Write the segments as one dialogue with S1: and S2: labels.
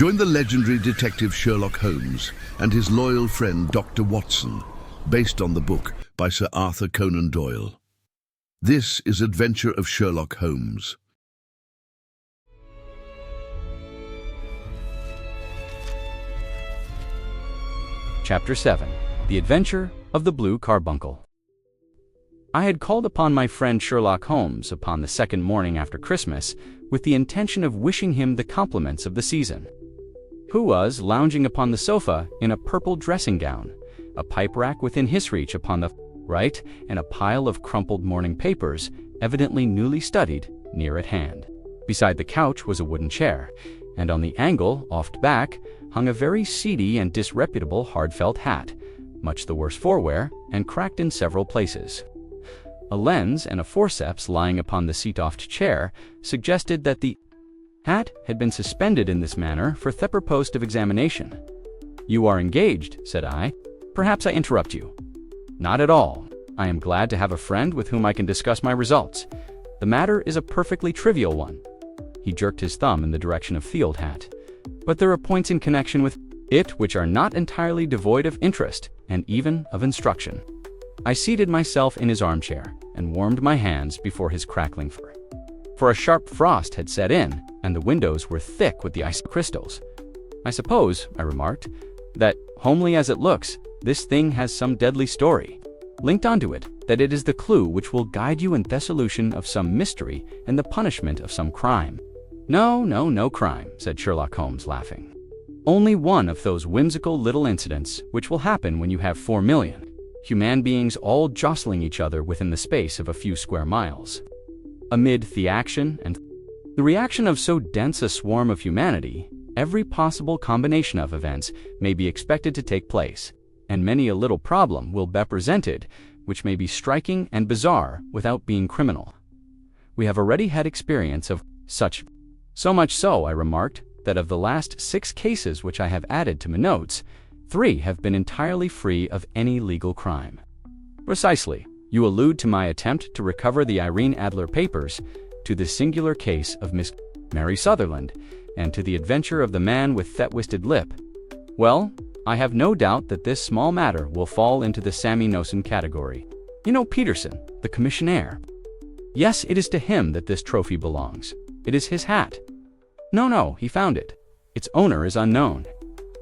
S1: Join the legendary detective Sherlock Holmes and his loyal friend Dr. Watson, based on the book by Sir Arthur Conan Doyle. This is Adventure of Sherlock Holmes.
S2: Chapter 7. The Adventure of the Blue Carbuncle. I had called upon my friend Sherlock Holmes upon the second morning after Christmas with the intention of wishing him the compliments of the season, who was lounging upon the sofa in a purple dressing gown, a pipe rack within his reach upon the right, and a pile of crumpled morning papers, evidently newly studied, near at hand. Beside the couch was a wooden chair, and on the angle, oft back, hung a very seedy and disreputable hard felt hat, much the worse for wear, and cracked in several places. A lens and a forceps lying upon the seat-oft chair suggested that the hat had been suspended in this manner for the purpose of examination. "You are engaged," said I. "Perhaps I interrupt you." "Not at all. I am glad to have a friend with whom I can discuss my results. The matter is a perfectly trivial one." He jerked his thumb in the direction of the old hat. "But there are points in connection with it which are not entirely devoid of interest and even of instruction." I seated myself in his armchair and warmed my hands before his crackling fire. For a sharp frost had set in, and the windows were thick with the ice crystals. "I suppose," I remarked, "that, homely as it looks, this thing has some deadly story linked onto it, that it is the clue which will guide you in the solution of some mystery and the punishment of some crime." No crime," said Sherlock Holmes, laughing. "Only one of those whimsical little incidents which will happen when you have 4 million human beings all jostling each other within the space of a few square miles. Amid the action and the reaction of so dense a swarm of humanity, every possible combination of events may be expected to take place, and many a little problem will be presented which may be striking and bizarre without being criminal. We have already had experience of such. So much so, I remarked, that of the last 6 cases which I have added to my notes, 3 have been entirely free of any legal crime. Precisely. You allude to my attempt to recover the Irene Adler papers, to the singular case of Miss Mary Sutherland, and to the adventure of the man with the twisted lip. Well, I have no doubt that this small matter will fall into the Sammy Nosen category. You know Peterson, the commissionaire? Yes, it is to him that this trophy belongs. It is his hat. No, he found it. Its owner is unknown.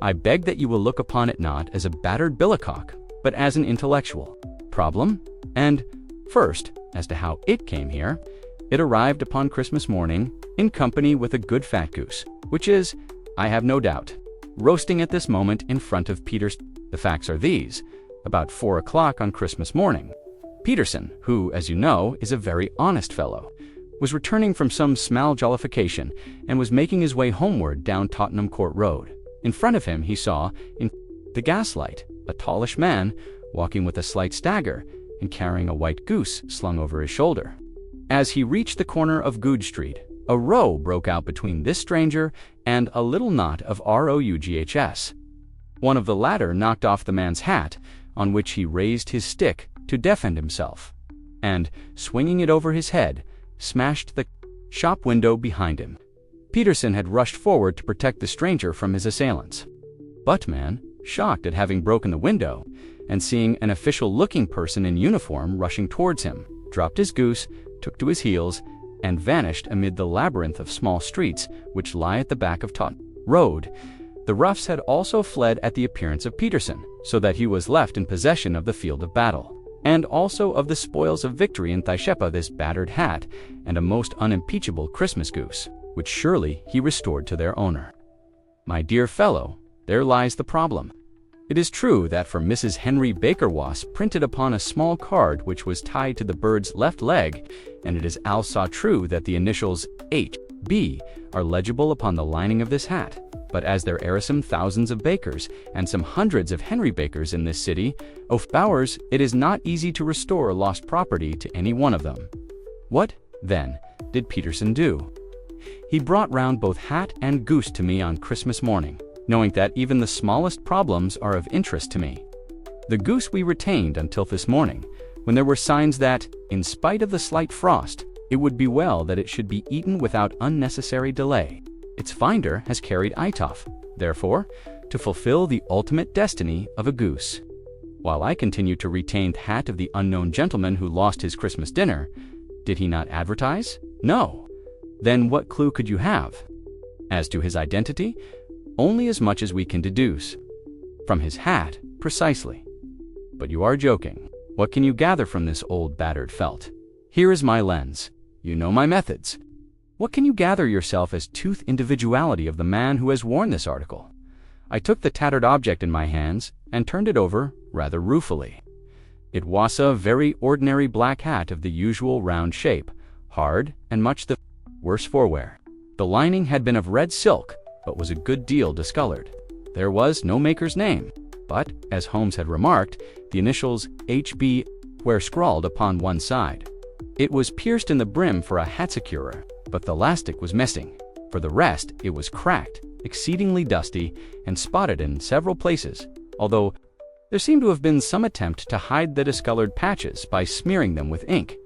S2: I beg that you will look upon it not as a battered billycock, but as an intellectual problem. And, first, as to how it came here, it arrived upon Christmas morning in company with a good fat goose, which is, I have no doubt, roasting at this moment in front of Peter's. The facts are these. About 4 o'clock on Christmas morning, Peterson, who, as you know, is a very honest fellow, was returning from some small jollification and was making his way homeward down Tottenham Court Road. In front of him he saw, in the gaslight, a tallish man walking with a slight stagger and carrying a white goose slung over his shoulder. As he reached the corner of Goodge Street, a row broke out between this stranger and a little knot of ROUGHS. One of the latter knocked off the man's hat, on which he raised his stick to defend himself, and, swinging it over his head, smashed the shop window behind him. Peterson had rushed forward to protect the stranger from his assailants. But man, shocked at having broken the window, and seeing an official-looking person in uniform rushing towards him, dropped his goose, took to his heels, and vanished amid the labyrinth of small streets which lie at the back of Tottenham Road. The roughs had also fled at the appearance of Peterson, so that he was left in possession of the field of battle, and also of the spoils of victory in Thaishepa, this battered hat, and a most unimpeachable Christmas goose, which surely he restored to their owner. My dear fellow, there lies the problem. It is true that for Mrs. Henry Baker Wasp printed upon a small card which was tied to the bird's left leg, and it is also true that the initials H.B. are legible upon the lining of this hat. But as there are some thousands of Bakers and some hundreds of Henry Bakers in this city of Bowers, it is not easy to restore lost property to any one of them. What, then, did Peterson do? He brought round both hat and goose to me on Christmas morning, knowing that even the smallest problems are of interest to me. The goose we retained until this morning, when there were signs that, in spite of the slight frost, it would be well that it should be eaten without unnecessary delay. its finder has carried Eitoff, therefore, to fulfill the ultimate destiny of a goose. While I continue to retain the hat of the unknown gentleman who lost his Christmas dinner, did he not advertise? No. Then what clue could you have? As to his identity, only as much as we can deduce. From his hat, precisely. But you are joking. What can you gather from this old battered felt? Here is my lens. You know my methods. What can you gather yourself as to the individuality of the man who has worn this article? I took the tattered object in my hands and turned it over rather ruefully. It was a very ordinary black hat of the usual round shape, hard and much the worse for wear. The lining had been of red silk, but was a good deal discolored. There was no maker's name, but, as Holmes had remarked, the initials H.B. were scrawled upon one side. It was pierced in the brim for a hat securer, but the elastic was missing. For the rest, it was cracked, exceedingly dusty, and spotted in several places, although there seemed to have been some attempt to hide the discolored patches by smearing them with ink.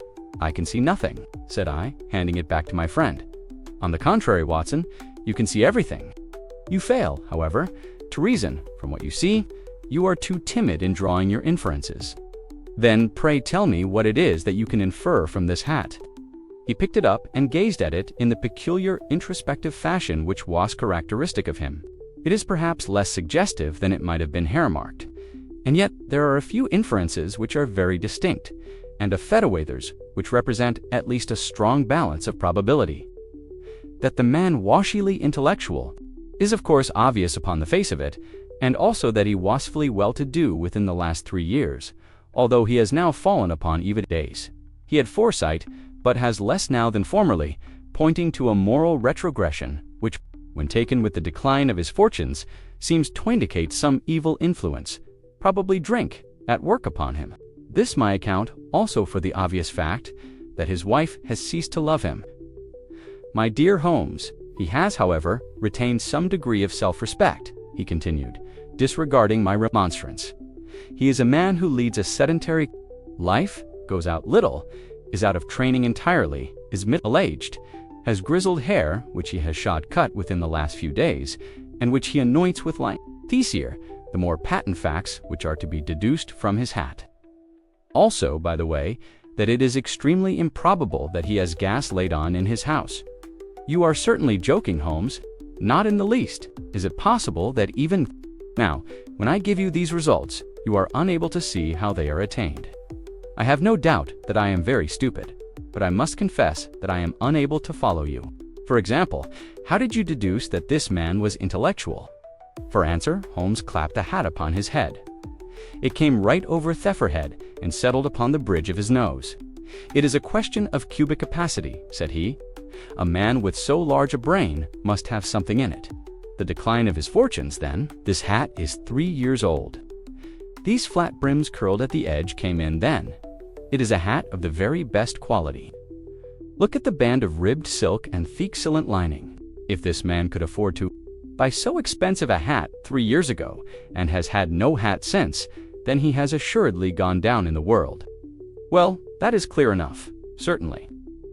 S2: "I can see nothing," said I, handing it back to my friend. "On the contrary, Watson, you can see everything. You fail, however, to reason from what you see. You are too timid in drawing your inferences. Then pray tell me what it is that you can infer from this hat." He picked it up and gazed at it in the peculiar introspective fashion which was characteristic of him. It is perhaps less suggestive than it might have been hair-marked. And yet there are a few inferences which are very distinct, and a featherweathers which represent at least a strong balance of probability. That the man washily intellectual is of course obvious upon the face of it, and also that he was fully well-to-do within the last 3 years, although he has now fallen upon even days. He had foresight, but has less now than formerly, pointing to a moral retrogression, which, when taken with the decline of his fortunes, seems to indicate some evil influence, probably drink, at work upon him. This my account also for the obvious fact that his wife has ceased to love him. My dear Holmes, he has, however, retained some degree of self-respect, he continued, disregarding my remonstrance. He is a man who leads a sedentary life, goes out little, is out of training entirely, is middle-aged, has grizzled hair, which he has shod-cut within the last few days, and which he anoints with lime. These here, the more patent facts which are to be deduced from his hat. Also, by the way, that it is extremely improbable that he has gas laid on in his house. You are certainly joking, Holmes. Not in the least. Is it possible that even now, when I give you these results, you are unable to see how they are attained? I have no doubt that I am very stupid, but I must confess that I am unable to follow you. For example, how did you deduce that this man was intellectual? For answer, Holmes clapped a hat upon his head. It came right over Thefferhead and settled upon the bridge of his nose. "It is a question of cubic capacity," said he. "A man with so large a brain must have something in it. The decline of his fortunes, then. This hat is 3 years old. These flat brims curled at the edge came in then. It is a hat of the very best quality. Look at the band of ribbed silk and thick silent lining. If this man could afford to buy so expensive a hat 3 years ago, and has had no hat since, then he has assuredly gone down in the world. Well, that is clear enough, certainly.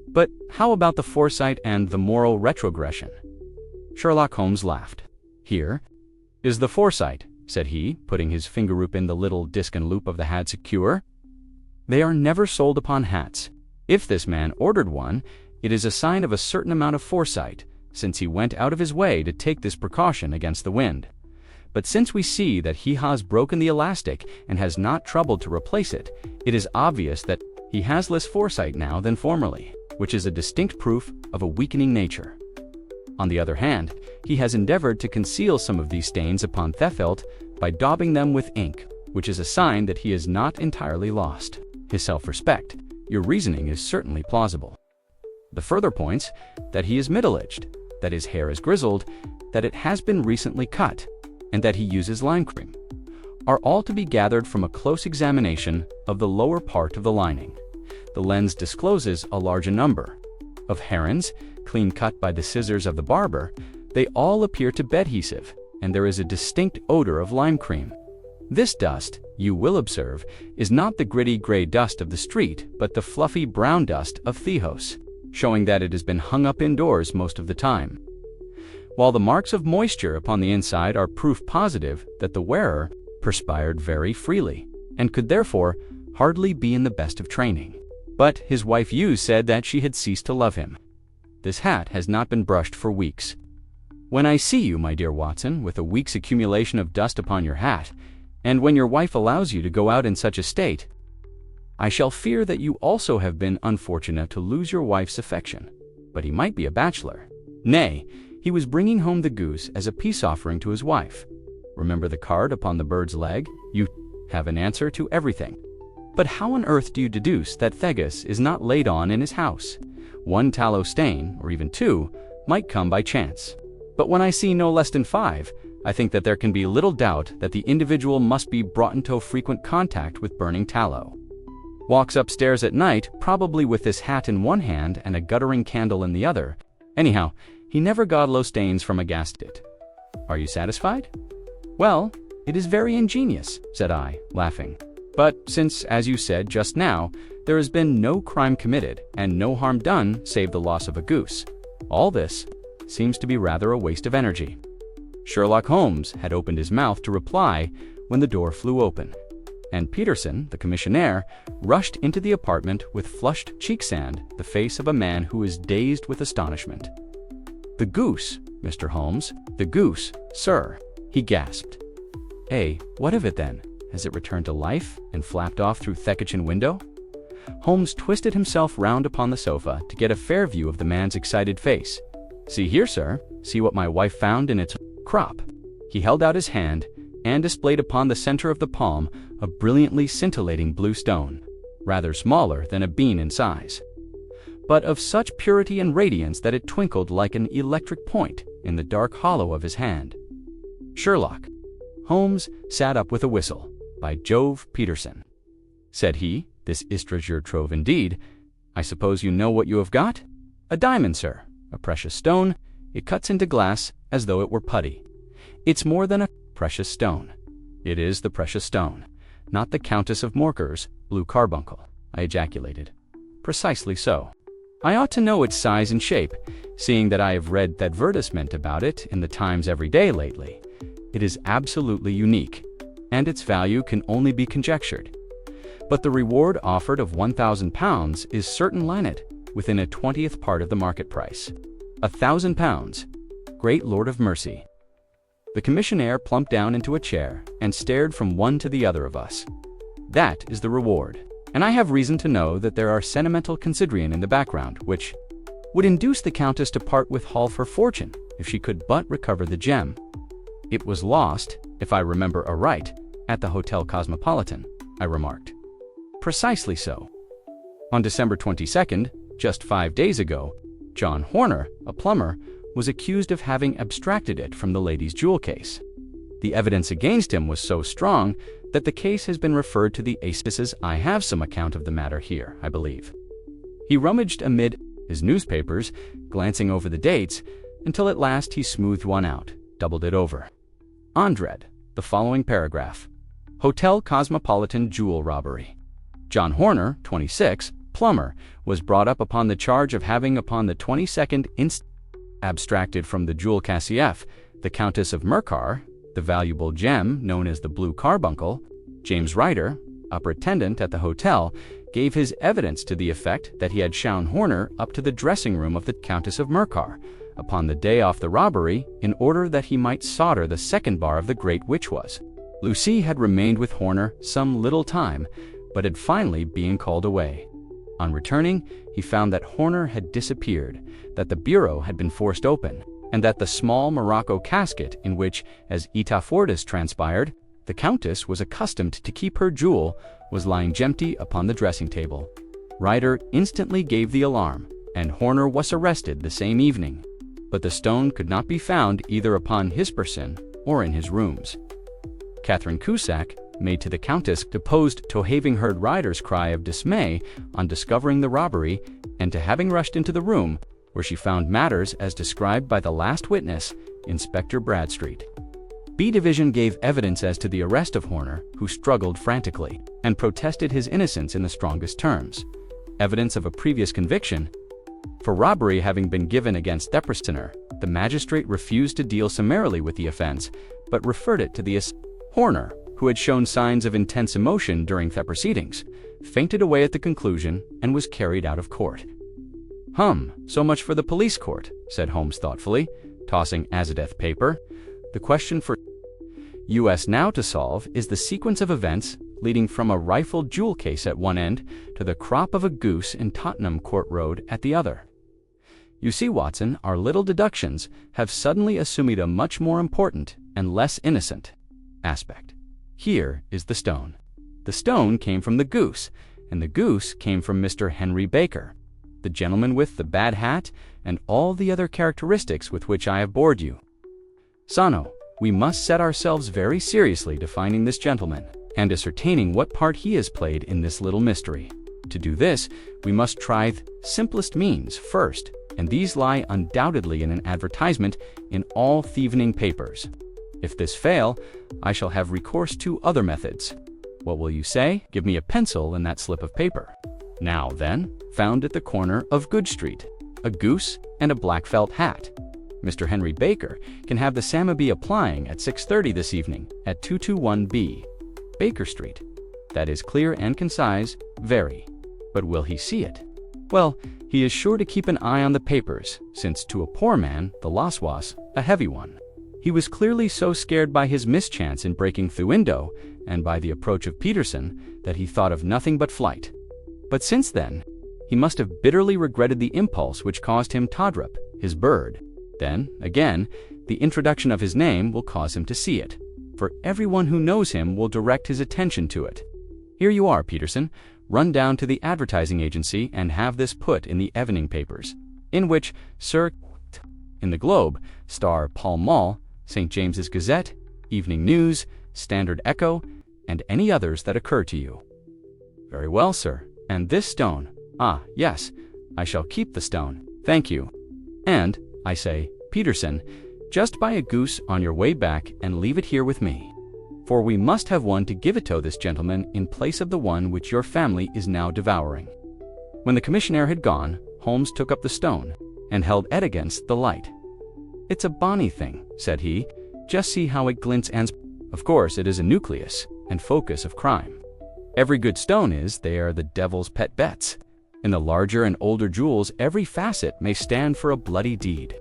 S2: But how about the foresight and the moral retrogression?" Sherlock Holmes laughed. "Here is the foresight," said he, putting his finger in the little disc and loop of the hat secure. "They are never sold upon hats. If this man ordered one, it is a sign of a certain amount of foresight, since he went out of his way to take this precaution against the wind. But since we see that he has broken the elastic and has not troubled to replace it, it is obvious that he has less foresight now than formerly, which is a distinct proof of a weakening nature. On the other hand, he has endeavored to conceal some of these stains upon Thefelt by daubing them with ink, which is a sign that he is not entirely lost his self-respect. Your reasoning is certainly plausible. The further points, that he is middle-aged, that his hair is grizzled, that it has been recently cut, and that he uses lime cream, are all to be gathered from a close examination of the lower part of the lining. The lens discloses a larger number of herons, clean cut by the scissors of the barber. They all appear to be adhesive, and there is a distinct odor of lime cream. This dust, you will observe, is not the gritty gray dust of the street, but the fluffy brown dust of Theos, showing that it has been hung up indoors most of the time. while the marks of moisture upon the inside are proof positive that the wearer perspired very freely and could therefore hardly be in the best of training. But his wife Yu said that she had ceased to love him. This hat has not been brushed for weeks. When I see you, my dear Watson, with a week's accumulation of dust upon your hat, and when your wife allows you to go out in such a state, I shall fear that you also have been unfortunate to lose your wife's affection. But he might be a bachelor. Nay, he was bringing home the goose as a peace offering to his wife. Remember the card upon the bird's leg? You have an answer to everything. But how on earth do you deduce that Thegus is not laid on in his house? One tallow stain, or even two, might come by chance. But when I see no less than 5, I think that there can be little doubt that the individual must be brought into frequent contact with burning tallow. Walks upstairs at night, probably with this hat in one hand and a guttering candle in the other. Anyhow, he never got low stains from a gas jet. Are you satisfied? Well, it is very ingenious, said I, laughing. But since, as you said just now, there has been no crime committed and no harm done save the loss of a goose, all this seems to be rather a waste of energy. Sherlock Holmes had opened his mouth to reply when the door flew open, and Peterson, the commissionaire, rushed into the apartment with flushed cheeks and the face of a man who is dazed with astonishment. "The goose, Mr. Holmes, the goose, sir," he gasped. What of it then? Has it returned to life and flapped off through the kitchen window?" Holmes twisted himself round upon the sofa to get a fair view of the man's excited face. "See here, sir, see what my wife found in its crop." He held out his hand and displayed upon the center of the palm a brilliantly scintillating blue stone, rather smaller than a bean in size, but of such purity and radiance that it twinkled like an electric point in the dark hollow of his hand. "Sherlock." Holmes sat up with a whistle. "By Jove, Peterson," said he, "this is treasure trove indeed. I suppose you know what you have got?" "A diamond, sir, a precious stone. It cuts into glass as though it were putty. It's more than a precious stone. It is the precious stone, not the Countess of Morcar's blue carbuncle," I ejaculated. "Precisely so. I ought to know its size and shape, seeing that I have read the advertisement about it in the Times every day lately. It is absolutely unique, and its value can only be conjectured. But the reward offered of £1,000 is certain Lanet, within a 20th part of the market price. £1,000! Great Lord of mercy!" The commissionaire plumped down into a chair and stared from one to the other of us. "That is the reward, and I have reason to know that there are sentimental considerations in the background which would induce the Countess to part with half her fortune if she could but recover the gem. It was lost, if I remember aright, at the Hotel Cosmopolitan," I remarked. "Precisely so. On December 22nd, just 5 days ago, John Horner, a plumber, was accused of having abstracted it from the lady's jewel case. The evidence against him was so strong that the case has been referred to the aces. I have some account of the matter here, I believe." He rummaged amid his newspapers, glancing over the dates, until at last he smoothed one out, doubled it over. "Andred, the following paragraph. Hotel Cosmopolitan jewel robbery. John Horner, 26, plumber, was brought up upon the charge of having upon the 22nd inst. abstracted from the jewel cassief, the Countess of Morcar, the valuable gem known as the blue carbuncle. James Ryder, upper attendant at the hotel, gave his evidence to the effect that he had shown Horner up to the dressing room of the Countess of Morcar upon the day of the robbery in order that he might solder the second bar of the great which was. Lucy had remained with Horner some little time, but had finally been called away. On returning, he found that Horner had disappeared, that the bureau had been forced open, and that the small morocco casket in which, as etafordis transpired, the Countess was accustomed to keep her jewel was lying empty upon the dressing table. Ryder instantly gave the alarm, and Horner was arrested the same evening, but the stone could not be found either upon his person or in his rooms. Catherine Cusack, maid to the Countess, deposed to having heard Ryder's cry of dismay on discovering the robbery, and to having rushed into the room, where she found matters as described by the last witness, Inspector Bradstreet. B Division gave evidence as to the arrest of Horner, who struggled frantically, and protested his innocence in the strongest terms. Evidence of a previous conviction for robbery having been given against the prisoner, The magistrate refused to deal summarily with the offense, but referred it to the Horner, who had shown signs of intense emotion during the proceedings, fainted away at the conclusion and was carried out of court. So much for the police court," said Holmes thoughtfully, tossing Azadeth paper. "The question for us now to solve is the sequence of events leading from a rifled jewel case at one end to the crop of a goose in Tottenham Court Road at the other. You see, Watson, our little deductions have suddenly assumed a much more important and less innocent aspect. Here is the stone. The stone came from the goose, and the goose came from Mr. Henry Baker, the gentleman with the bad hat and all the other characteristics with which I have bored you. Sano, we must set ourselves very seriously to finding this gentleman and ascertaining what part he has played in this little mystery. To do this, we must try the simplest means first, and these lie undoubtedly in an advertisement in all the evening papers. If this fail, I shall have recourse to other methods. What will you say? Give me a pencil and that slip of paper. Now then, found at the corner of Good Street, a goose and a black felt hat. Mr. Henry Baker can have the Sammaby applying at 6:30 this evening at 221B, Baker Street. That is clear and concise, very. But will he see it? Well, he is sure to keep an eye on the papers, since to a poor man the loss was a heavy one. He was clearly so scared by his mischance in breaking the window and by the approach of Peterson that he thought of nothing but flight. But since then, he must have bitterly regretted the impulse which caused him Todrup, his bird. Then, again, the introduction of his name will cause him to see it, for everyone who knows him will direct his attention to it. Here you are, Peterson. Run down to the advertising agency and have this put in the evening papers, in which Sir in the Globe, Star, Pall Mall, St. James's Gazette, Evening News, Standard Echo, and any others that occur to you." "Very well, sir. And this stone? Ah, yes, I shall keep the stone. Thank you. And, I say, Peterson, just buy a goose on your way back and leave it here with me. For we must have one to give it to this gentleman in place of the one which your family is now devouring." When the commissionaire had gone, Holmes took up the stone and held it against the light. "It's a bonny thing," said he. "Just see how it glints and of course it is a nucleus and focus of crime. Every good stone is, they are the devil's pet bets. In the larger and older jewels, every facet may stand for a bloody deed.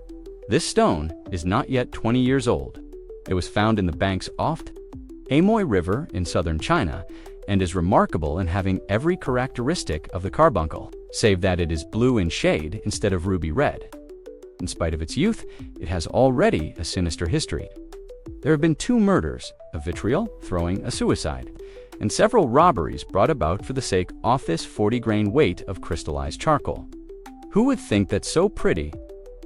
S2: This stone is not yet 20 years old. It was found in the banks off Amoy River in southern China, and is remarkable in having every characteristic of the carbuncle, save that it is blue in shade instead of ruby red. In spite of its youth, it has already a sinister history. There have been 2 murders, a vitriol, throwing a suicide, and several robberies brought about for the sake of this 40-grain weight of crystallized charcoal. Who would think that so pretty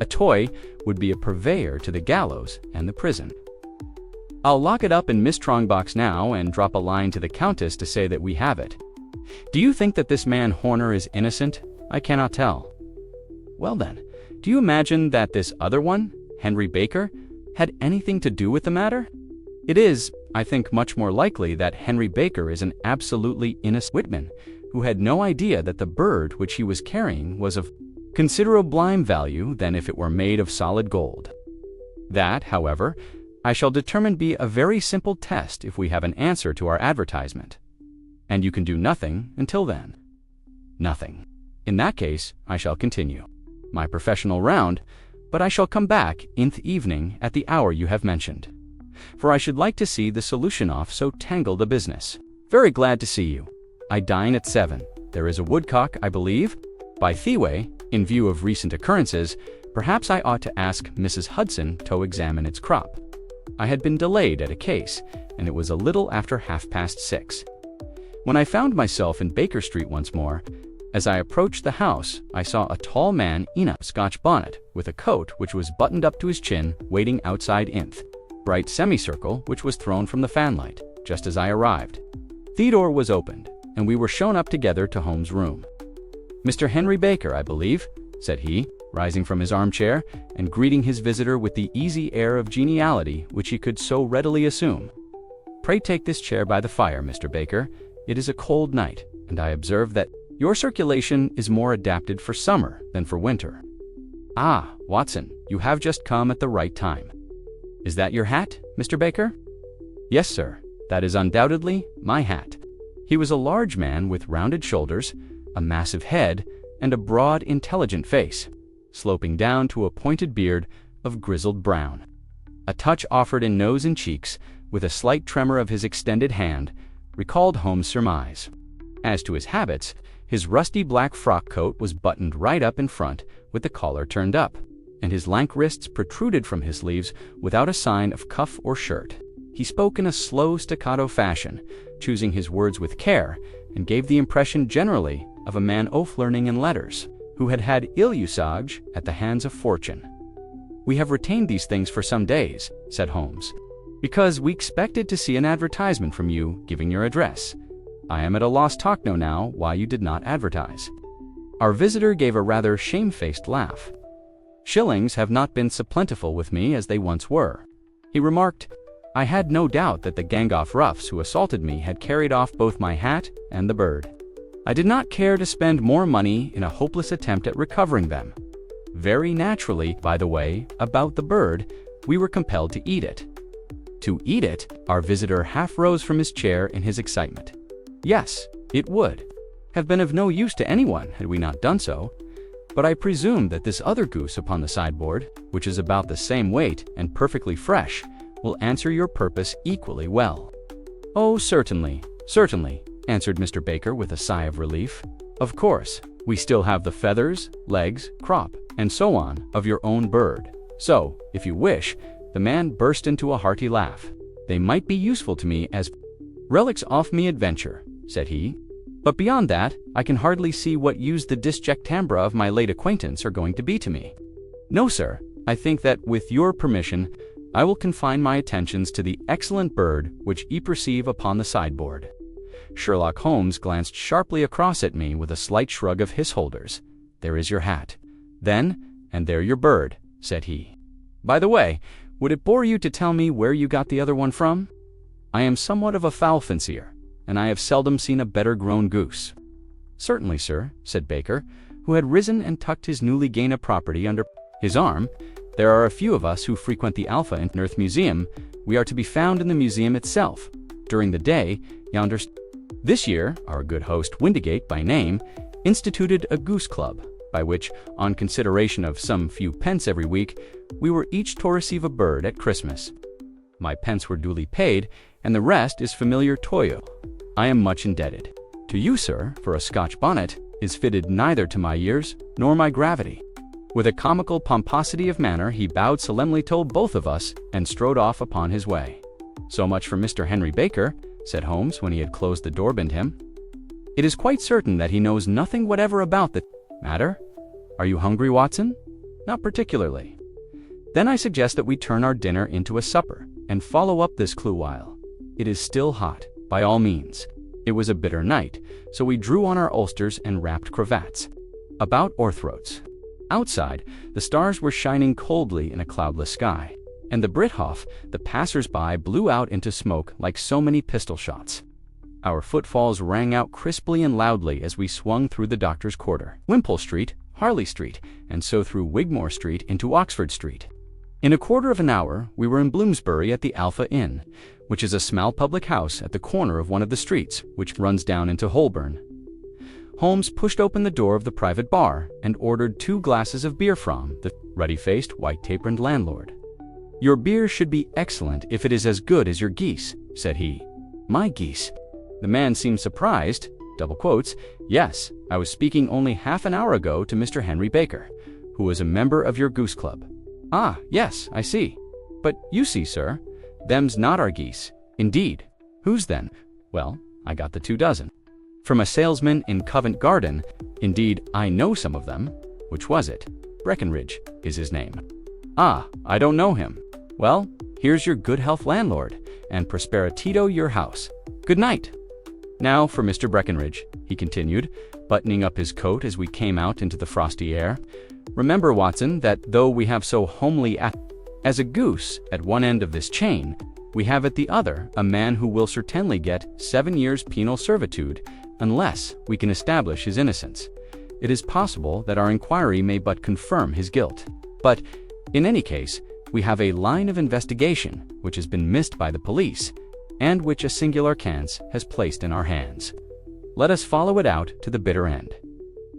S2: a toy would be a purveyor to the gallows and the prison? I'll lock it up in Miss Trongbox now and drop a line to the Countess to say that we have it. Do you think that this man Horner is innocent? I cannot tell. Well then, do you imagine that this other one, Henry Baker, had anything to do with the matter? It is, I think, much more likely that Henry Baker is an absolutely innocent Whitman, who had no idea that the bird which he was carrying was of considerable value than if it were made of solid gold. That, however, I shall determine be a very simple test if we have an answer to our advertisement. And you can do nothing until then. Nothing. In that case, I shall continue my professional round, but I shall come back in the evening at the hour you have mentioned, for I should like to see the solution of so tangled a business. Very glad to see you. I dine at 7. There is a woodcock, I believe. By the way, in view of recent occurrences, perhaps I ought to ask Mrs. Hudson to examine its crop. I had been delayed at a case, and it was a little after 6:30. When I found myself in Baker Street once more, as I approached the house, I saw a tall man in a Scotch bonnet, with a coat which was buttoned up to his chin, waiting outside in the bright semicircle which was thrown from the fanlight, just as I arrived. The door was opened, and we were shown up together to Holmes' room. "Mr. Henry Baker, I believe," said he, rising from his armchair and greeting his visitor with the easy air of geniality which he could so readily assume. "Pray take this chair by the fire, Mr. Baker. It is a cold night, and I observe that your circulation is more adapted for summer than for winter." "Ah, Watson, you have just come at the right time. Is that your hat, Mr. Baker?" "Yes, sir, that is undoubtedly my hat." He was a large man with rounded shoulders, a massive head, and a broad, intelligent face, sloping down to a pointed beard of grizzled brown. A touch offered in nose and cheeks, with a slight tremor of his extended hand, recalled Holmes' surmise. As to his habits, his rusty black frock coat was buttoned right up in front with the collar turned up, and his lank wrists protruded from his sleeves without a sign of cuff or shirt. He spoke in a slow staccato fashion, choosing his words with care, and gave the impression generally of a man of learning and letters, who had had ill usage at the hands of fortune. "We have retained these things for some days," said Holmes, "because we expected to see an advertisement from you giving your address. I am at a loss to know now why you did not advertise." Our visitor gave a rather shamefaced laugh. "Shillings have not been so plentiful with me as they once were," he remarked. "I had no doubt that the gang-off roughs who assaulted me had carried off both my hat and the bird. I did not care to spend more money in a hopeless attempt at recovering them. Very naturally, by the way, about the bird, we were compelled to eat it." To eat it? Our visitor half rose from his chair in his excitement. "Yes, it would have been of no use to anyone had we not done so. But I presume that this other goose upon the sideboard, which is about the same weight and perfectly fresh, will answer your purpose equally well." "Oh, certainly, certainly," answered Mr. Baker with a sigh of relief. "Of course, we still have the feathers, legs, crop, and so on of your own bird. So, if you wish," the man burst into a hearty laugh, "they might be useful to me as relics off me adventure," said he. "But beyond that, I can hardly see what use the disjectambra of my late acquaintance are going to be to me. No, sir, I think that, with your permission, I will confine my attentions to the excellent bird which ye perceive upon the sideboard." Sherlock Holmes glanced sharply across at me with a slight shrug of his shoulders. "There is your hat, then, and there your bird," said he. "By the way, would it bore you to tell me where you got the other one from? I am somewhat of a fowl fancier, and I have seldom seen a better grown goose." "Certainly, sir," said Baker, who had risen and tucked his newly gained property under his arm. "There are a few of us who frequent the Alpha and Earth Museum. We are to be found in the museum itself. During the day, yonder. This year, our good host, Windigate by name, instituted a goose club, by which, on consideration of some few pence every week, we were each to receive a bird at Christmas. My pence were duly paid, and the rest is familiar toil. I am much indebted to you, sir, for a Scotch bonnet is fitted neither to my years nor my gravity." With a comical pomposity of manner, he bowed solemnly to both of us and strode off upon his way. "So much for Mr. Henry Baker," said Holmes when he had closed the door behind him. "It is quite certain that he knows nothing whatever about the matter. Are you hungry, Watson?" "Not particularly." "Then I suggest that we turn our dinner into a supper, and follow up this clue while it is still hot, by all means." It was a bitter night, so we drew on our ulsters and wrapped cravats about our throats. Outside, the stars were shining coldly in a cloudless sky, and the Brithof, the passers-by, blew out into smoke like so many pistol shots. Our footfalls rang out crisply and loudly as we swung through the Doctor's Quarter, Wimpole Street, Harley Street, and so through Wigmore Street into Oxford Street. In a quarter of an hour, we were in Bloomsbury at the Alpha Inn, which is a small public house at the corner of one of the streets which runs down into Holborn. Holmes pushed open the door of the private bar and ordered 2 glasses of beer from the ruddy-faced, white-aproned landlord. "Your beer should be excellent if it is as good as your geese," said he. "My geese?" The man seemed surprised. Double quotes. "Yes, I was speaking only half an hour ago to Mr. Henry Baker, who is a member of your goose club." "Ah, yes, I see. But you see, sir, them's not our geese." "Indeed. Whose then?" "Well, I got the 2 dozen. From a salesman in Covent Garden. Indeed, I know some of them." "Which was it?" "Breckenridge is his name." "Ah, I don't know him. Well, here's your good health, landlord, and prosperitito your house. Good night. Now for Mr. Breckenridge," he continued, buttoning up his coat as we came out into the frosty air. "Remember, Watson, that though we have so homely as a goose at one end of this chain, we have at the other a man who will certainly get 7 years penal servitude unless we can establish his innocence. it is possible that our inquiry may but confirm his guilt. But, in any case, we have a line of investigation which has been missed by the police, and which a singular chance has placed in our hands. Let us follow it out to the bitter end.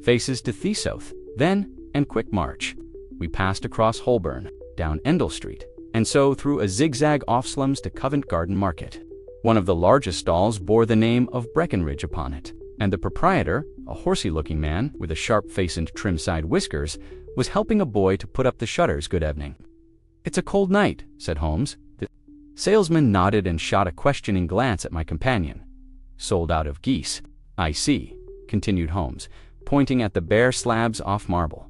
S2: Faces to Thesoth, then, and quick march. We passed across Holborn, down Endell Street, and so through a zigzag off slums to Covent Garden Market. One of the largest stalls bore the name of Breckenridge upon it, and the proprietor, a horsey-looking man with a sharp face and trim-side whiskers, was helping a boy to put up the shutters. "Good evening." "It's a cold night," said Holmes. The salesman nodded and shot a questioning glance at my companion. "Sold out of geese. I see," continued Holmes, pointing at the bare slabs off marble.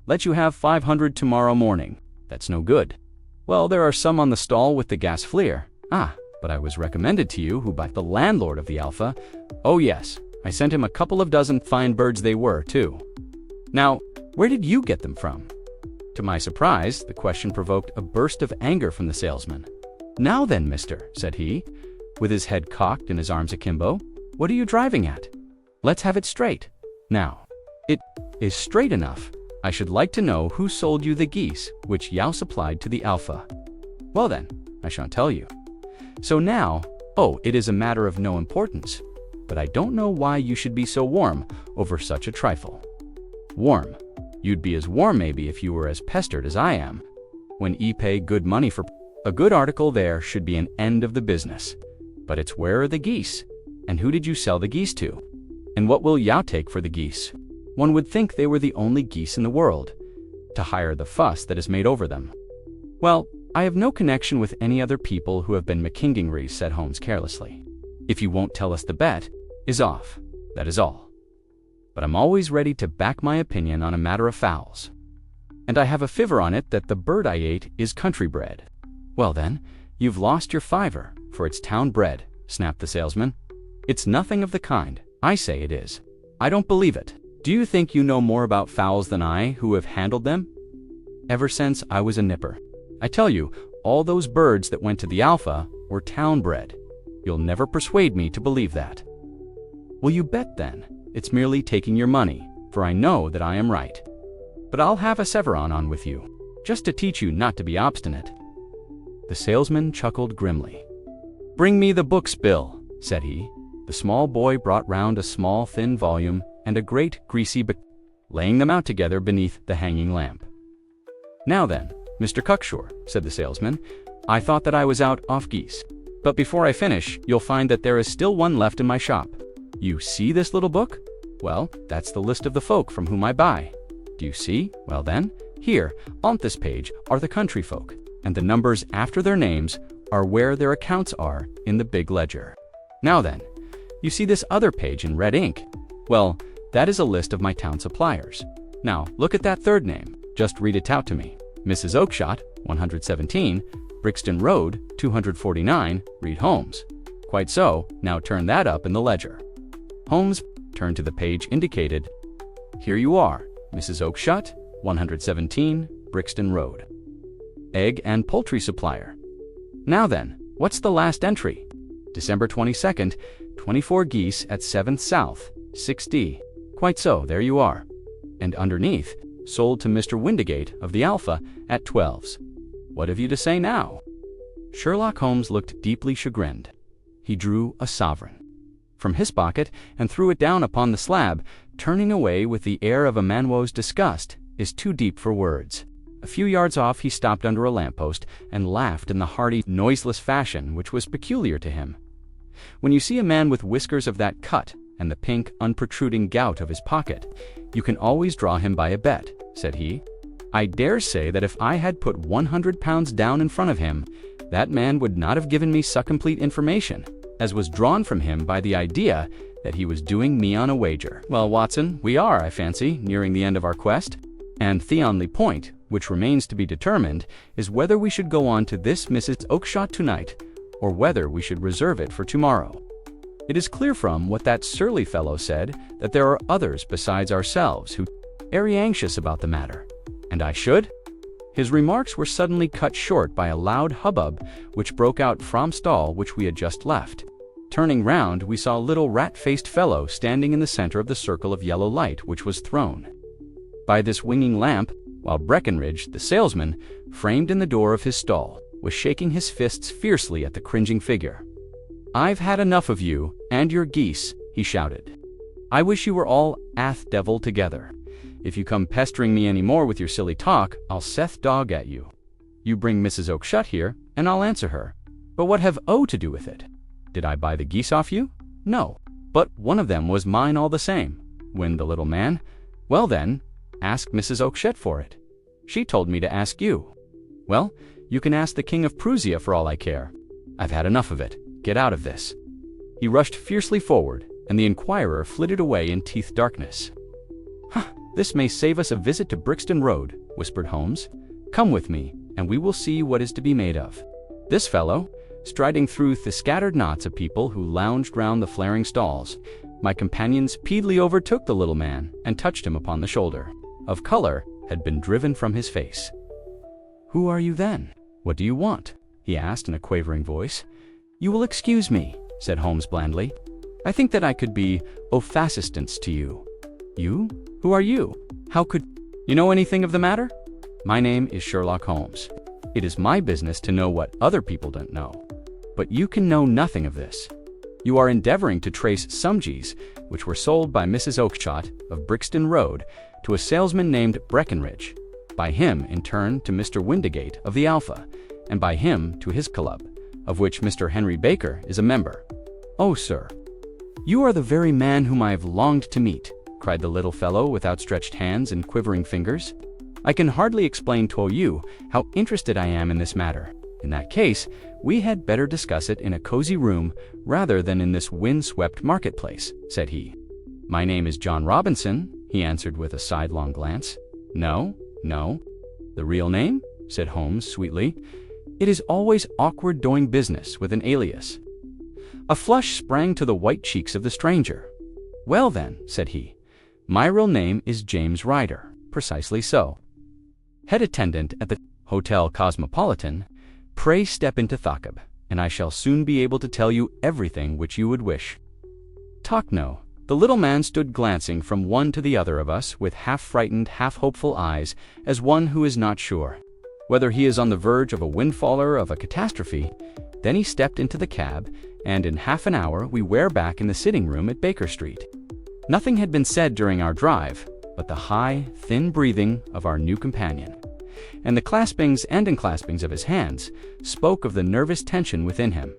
S2: "Let you have 500 tomorrow morning. That's no good. Well, there are some on the stall with the gas flare. Ah, but I was recommended to you who by the landlord of the Alpha. Oh yes, I sent him a couple of dozen fine birds they were, too. Now, where did you get them from?" To my surprise, the question provoked a burst of anger from the salesman. "Now then, mister," said he, with his head cocked and his arms akimbo, "what are you driving at? Let's have it straight. Now, it is straight enough. I should like to know who sold you the geese which Yao supplied to the Alpha." "Well then, I shan't tell you. So now, it is a matter of no importance, but I don't know why you should be so warm over such a trifle." "Warm? You'd be as warm maybe if you were as pestered as I am. When ye pay good money for a good article, there should be an end of the business. But it's where are the geese? And who did you sell the geese to? And what will Yao take for the geese? One would think they were the only geese in the world, to hire the fuss that is made over them." "Well, I have no connection with any other people who have been McKinginries," said Holmes carelessly. "If you won't tell us, the bet is off, that is all. But I'm always ready to back my opinion on a matter of fowls. And I have a fiver on it that the bird I ate is country bred." "Well then, you've lost your fiver, for it's town bred," snapped the salesman. "It's nothing of the kind. I say it is. I don't believe it. Do you think you know more about fowls than I, who have handled them ever since I was a nipper? I tell you, all those birds that went to the Alpha were town-bred. You'll never persuade me to believe that." "Will you bet then? It's merely taking your money, for I know that I am right. But I'll have a Severon on with you, just to teach you not to be obstinate." The salesman chuckled grimly. "Bring me the books, Bill," said he. The small boy brought round a small thin volume and a great greasy book, laying them out together beneath the hanging lamp. "Now then, Mr. Cuckshaw," said the salesman, "I thought that I was out off geese. But before I finish, you'll find that there is still one left in my shop. You see this little book? Well, that's the list of the folk from whom I buy. Do you see? Well then, here, on this page, are the country folk, and the numbers after their names are where their accounts are in the big ledger. Now then, you see this other page in red ink? Well, that is a list of my town suppliers. Now, look at that third name. Just read it out to me. Mrs. Oakshott, 117, Brixton Road, 249, read Holmes. Quite so, now turn that up in the ledger." Holmes turned to the page indicated. "Here you are, Mrs. Oakshott, 117, Brixton Road. Egg and poultry supplier. Now then, what's the last entry? December 22nd, 24 geese at 7th South, 6D. Quite so, there you are. And underneath, sold to Mr. Windigate of the Alpha at 12s. What have you to say now?" Sherlock Holmes looked deeply chagrined. He drew a sovereign from his pocket and threw it down upon the slab, turning away with the air of a man whose disgust is too deep for words. A few yards off he stopped under a lamppost and laughed in the hearty, noiseless fashion which was peculiar to him. When you see a man with whiskers of that cut and the pink, unprotruding gout of his pocket, you can always draw him by a bet, said he. I dare say that if I had put £100 down in front of him, that man would not have given me such complete information, as was drawn from him by the idea that he was doing me on a wager. Well, Watson, we are, I fancy, nearing the end of our quest, and the only point which remains to be determined is whether we should go on to this Mrs. Oakshott tonight, or whether we should reserve it for tomorrow. It is clear from what that surly fellow said that there are others besides ourselves who are very anxious about the matter, and I should. His remarks were suddenly cut short by a loud hubbub which broke out from stall which we had just left. Turning round, we saw a little rat-faced fellow standing in the center of the circle of yellow light which was thrown by this winging lamp, while Breckenridge, the salesman, framed in the door of his stall, was shaking his fists fiercely at the cringing figure. "I've had enough of you and your geese," he shouted. "I wish you were all devil together. If you come pestering me any more with your silly talk, I'll Seth dog at you. You bring Mrs. Oakshott here, and I'll answer her. But what have O to do with it? Did I buy the geese off you? No. But one of them was mine all the same," whined the little man. "Well then, ask Mrs. Oakshott for it. She told me to ask you." "Well, you can ask the King of Prussia for all I care. I've had enough of it. Get out of this." He rushed fiercely forward, and the inquirer flitted away in teeth darkness. "This may save us a visit to Brixton Road," whispered Holmes. "Come with me, and we will see what is to be made of." This fellow, striding through the scattered knots of people who lounged round the flaring stalls, my companion speedily overtook the little man and touched him upon the shoulder. Of color had been driven from his face. "Who are you then? What do you want?" he asked in a quavering voice. "You will excuse me," said Holmes blandly. "I think that I could be of assistance to you." "You? Who are you? How could you know anything of the matter?" "My name is Sherlock Holmes. It is my business to know what other people don't know. But you can know nothing of this. You are endeavoring to trace some geese which were sold by Mrs. Oakshott of Brixton Road to a salesman named Breckenridge, by him in turn to Mr. Windigate of the Alpha, and by him to his club, of which Mr. Henry Baker is a member." "Oh, sir, you are the very man whom I have longed to meet," cried the little fellow with outstretched hands and quivering fingers. "I can hardly explain to you how interested I am in this matter. In that case, we had better discuss it in a cozy room rather than in this wind-swept marketplace," said he. "My name is John Robinson," he answered with a sidelong glance. "No, no." "The real name?" said Holmes sweetly. "It is always awkward doing business with an alias." A flush sprang to the white cheeks of the stranger. "Well then," said he, "my real name is James Ryder." "Precisely so." "Head attendant at the Hotel Cosmopolitan. Pray step into Thakab, and I shall soon be able to tell you everything which you would wish." "Talk no." The little man stood glancing from one to the other of us with half-frightened, half-hopeful eyes, as one who is not sure whether he is on the verge of a windfall or of a catastrophe. Then he stepped into the cab, and in half an hour we were back in the sitting-room at Baker Street. Nothing had been said during our drive, but the high, thin breathing of our new companion, and the claspings and unclaspings of his hands spoke of the nervous tension within him.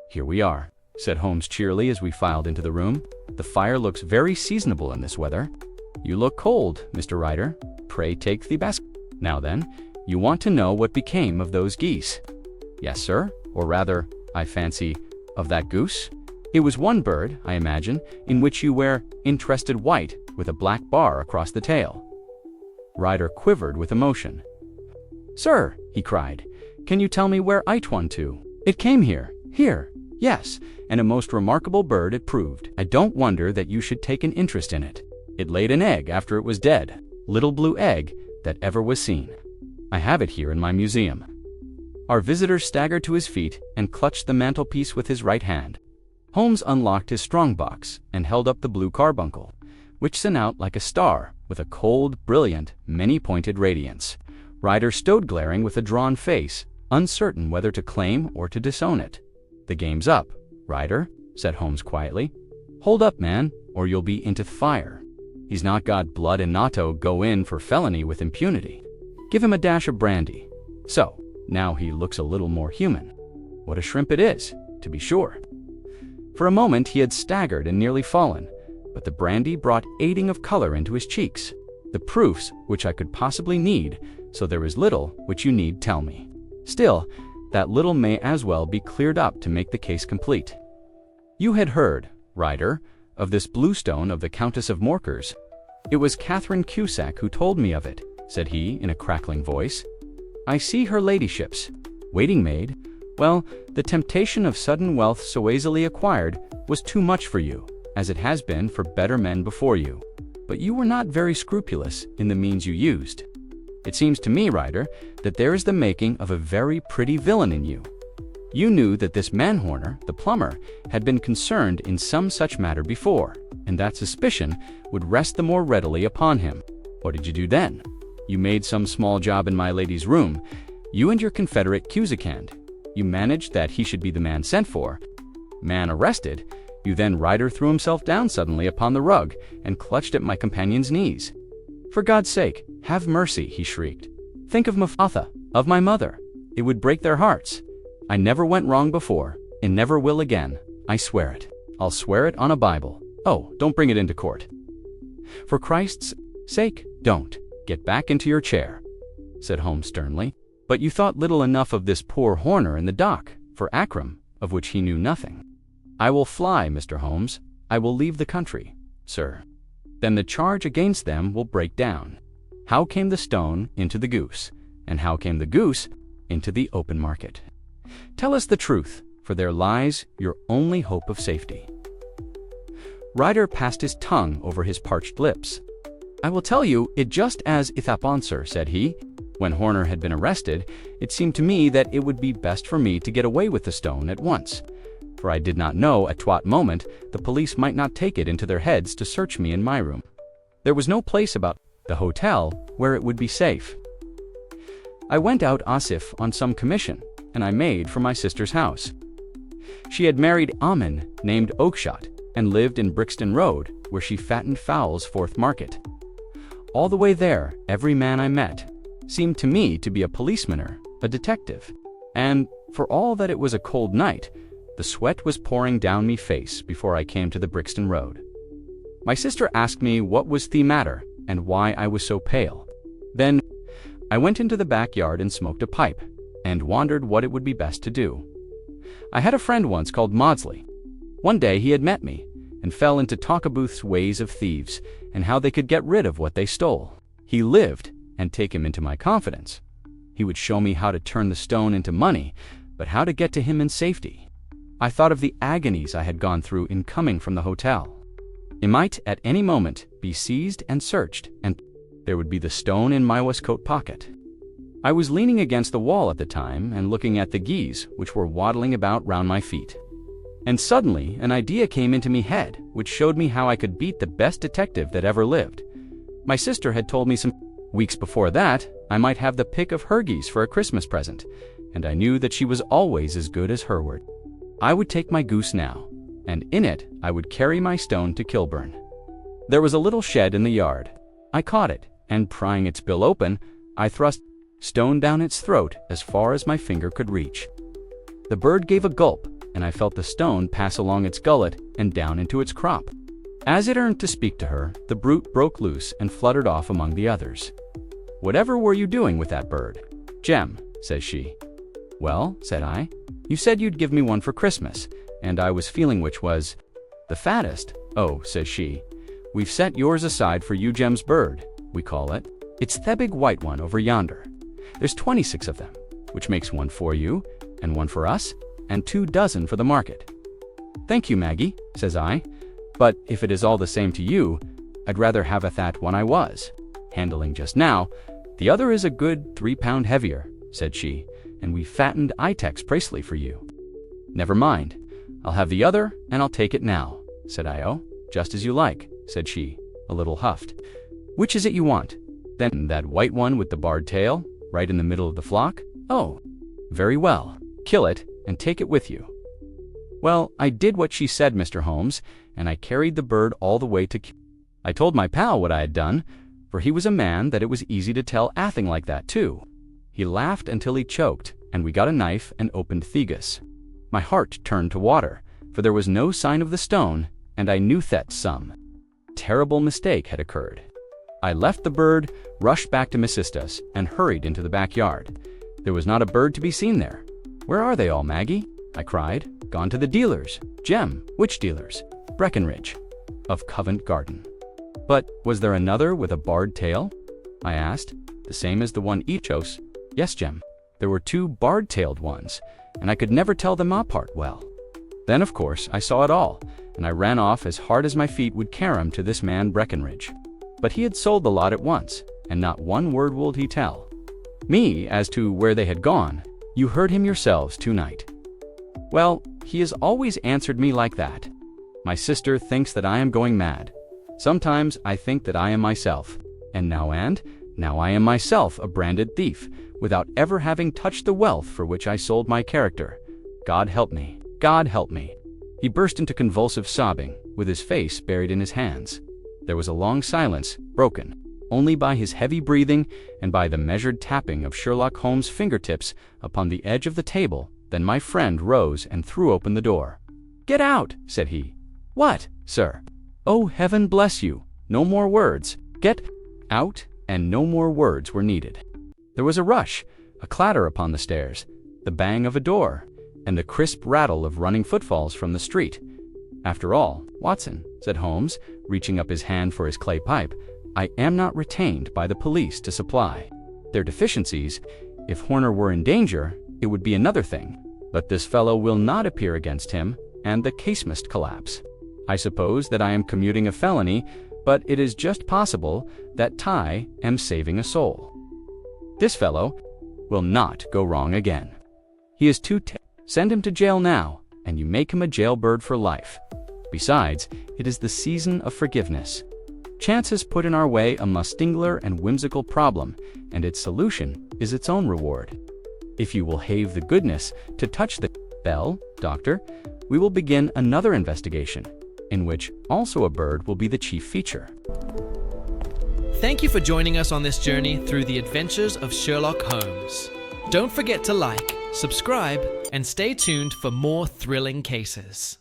S2: "Here we are," said Holmes cheerily as we filed into the room. "The fire looks very seasonable in this weather." "You look cold, Mr. Ryder. Pray take the basket. Now then, you want to know what became of those geese?" "Yes, sir, or rather, I fancy, of that goose. It was one bird, I imagine, in which you were interested, white, with a black bar across the tail." Ryder quivered with emotion. "Sir," he cried, "can you tell me where it went to? It came here. Here. Yes, and a most remarkable bird it proved. I don't wonder that you should take an interest in it. It laid an egg after it was dead. Little blue egg that ever was seen. I have it here in my museum." Our visitor staggered to his feet and clutched the mantelpiece with his right hand. Holmes unlocked his strong-box and held up the blue carbuncle, which sent out like a star with a cold, brilliant, many-pointed radiance. Ryder stood glaring with a drawn face, uncertain whether to claim or to disown it. "The game's up, Ryder," said Holmes quietly. "Hold up, man, or you'll be into fire. He's not got blood and not to go in for felony with impunity. Give him a dash of brandy. So, now he looks a little more human. What a shrimp it is, to be sure." For a moment he had staggered and nearly fallen, but the brandy brought aiding of color into his cheeks. "The proofs which I could possibly need, so there is little which you need tell me. Still, that little may as well be cleared up to make the case complete. You had heard, Ryder, of this bluestone of the Countess of Morkers. It was Catherine Cusack who told me of it," said he in a crackling voice. "I see her ladyship's waiting maid. Well, the temptation of sudden wealth so easily acquired was too much for you, as it has been for better men before you. But you were not very scrupulous in the means you used. It seems to me, Ryder, that there is the making of a very pretty villain in you. You knew that this man-horner, the plumber, had been concerned in some such matter before, and that suspicion would rest the more readily upon him. What did you do then? You made some small job in my lady's room. You and your confederate Cusicand. You managed that he should be the man sent for. Man arrested, you then Ryder threw himself down suddenly upon the rug and clutched at my companion's knees. "For God's sake, have mercy," he shrieked. "Think of Mephatha, of my mother. It would break their hearts. I never went wrong before, and never will again. I swear it. I'll swear it on a Bible. Oh, don't bring it into court." "For Christ's sake, don't. Get back into your chair," said Holmes sternly. "But you thought little enough of this poor Horner in the dock for Akram, of which he knew nothing." "I will fly, Mr. Holmes. I will leave the country, sir." "Then the charge against them will break down. How came the stone into the goose, and how came the goose into the open market? Tell us the truth, for there lies your only hope of safety." Ryder passed his tongue over his parched lips. "I will tell you it just as it happened, sir," said he. "When Horner had been arrested, it seemed to me that it would be best for me to get away with the stone at once, for I did not know at what moment the police might not take it into their heads to search me in my room. There was no place about the hotel where it would be safe. I went out Asif on some commission, and I made for my sister's house. She had married Amin named Oakshott, and lived in Brixton Road, where she fattened fowls forth market. All the way there, every man I met seemed to me to be a policeman, a detective, and for all that it was a cold night, the sweat was pouring down me face before I came to the Brixton Road. My sister asked me what was the matter and why I was so pale. Then I went into the backyard and smoked a pipe, and wondered what it would be best to do. I had a friend once called Maudsley. One day he had met me, and fell into Talkabout's ways of thieves, and how they could get rid of what they stole. He lived, and take him into my confidence. He would show me how to turn the stone into money, but how to get to him in safety. I thought of the agonies I had gone through in coming from the hotel. It might at any moment be seized and searched, and there would be the stone in my waistcoat pocket. I was leaning against the wall at the time and looking at the geese which were waddling about round my feet. And suddenly an idea came into me head which showed me how I could beat the best detective that ever lived. My sister had told me some weeks before that I might have the pick of her geese for a Christmas present, and I knew that she was always as good as her word. I would take my goose now, and in it I would carry my stone to Kilburn. There was a little shed in the yard. I caught it, and prying its bill open, I thrust stone down its throat as far as my finger could reach. The bird gave a gulp, and I felt the stone pass along its gullet and down into its crop. As it earned to speak to her, the brute broke loose and fluttered off among the others. "Whatever were you doing with that bird?" "Jem," says she. "Well," said I, "you said you'd give me one for Christmas, and I was feeling which was the fattest." "Oh," says she, "we've set yours aside for you Jem's bird, we call it. It's the big white one over yonder. There's 26 of them, which makes one for you, and one for us, and 2 dozen for the market." "Thank you, Maggie," says I, "but if it is all the same to you, I'd rather have a that one I was handling just now. The other is a good 3 pound heavier," said she, "and we fattened Itex Presley for you." "Never mind, I'll have the other, and I'll take it now," said I. "Oh, just as you like," said she, a little huffed. "Which is it you want? Then that white one with the barred tail, right in the middle of the flock? Oh, very well, kill it, and take it with you." Well, I did what she said, Mr. Holmes, and I carried the bird all the way to I told my pal what I had done, for he was a man that it was easy to tell athing like that, too. He laughed until he choked, and we got a knife and opened Thegus. My heart turned to water, for there was no sign of the stone, and I knew that some terrible mistake had occurred. I left the bird, rushed back to Missistas, and hurried into the backyard. There was not a bird to be seen there. "Where are they all, Maggie?" I cried. "Gone to the dealers." "Jem, which dealers?" "Breckenridge, of Covent Garden." "But was there another with a barred tail?" I asked. "The same as the one Echos?" "Yes, Jem. There were 2 barred-tailed ones, and I could never tell them apart well." Then, of course, I saw it all, and I ran off as hard as my feet would carry 'em to this man Breckenridge. But he had sold the lot at once, and not one word would he tell me as to where they had gone. You heard him yourselves tonight. Well, he has always answered me like that. My sister thinks that I am going mad. Sometimes I think that I am myself. And now I am myself a branded thief, without ever having touched the wealth for which I sold my character. God help me. God help me. He burst into convulsive sobbing, with his face buried in his hands. There was a long silence, broken only by his heavy breathing and by the measured tapping of Sherlock Holmes' fingertips upon the edge of the table. Then my friend rose and threw open the door. "Get out," said he. "What, sir?" "Oh, heaven bless you! No more words. Get out," and no more words were needed. There was a rush, a clatter upon the stairs, the bang of a door, and the crisp rattle of running footfalls from the street. "After all, Watson," said Holmes, reaching up his hand for his clay pipe, "I am not retained by the police to supply their deficiencies. If Horner were in danger, it would be another thing. But this fellow will not appear against him, and the case must collapse. I suppose that I am commuting a felony, but it is just possible that I am saving a soul. This fellow will not go wrong again. He is send him to jail now, and you make him a jailbird for life. Besides, it is the season of forgiveness. Chance has put in our way a most singular and whimsical problem, and its solution is its own reward. If you will have the goodness to touch the bell, Doctor, we will begin another investigation, in which also a bird will be the chief feature."
S3: Thank you for joining us on this journey through the adventures of Sherlock Holmes. Don't forget to like, subscribe, and stay tuned for more thrilling cases.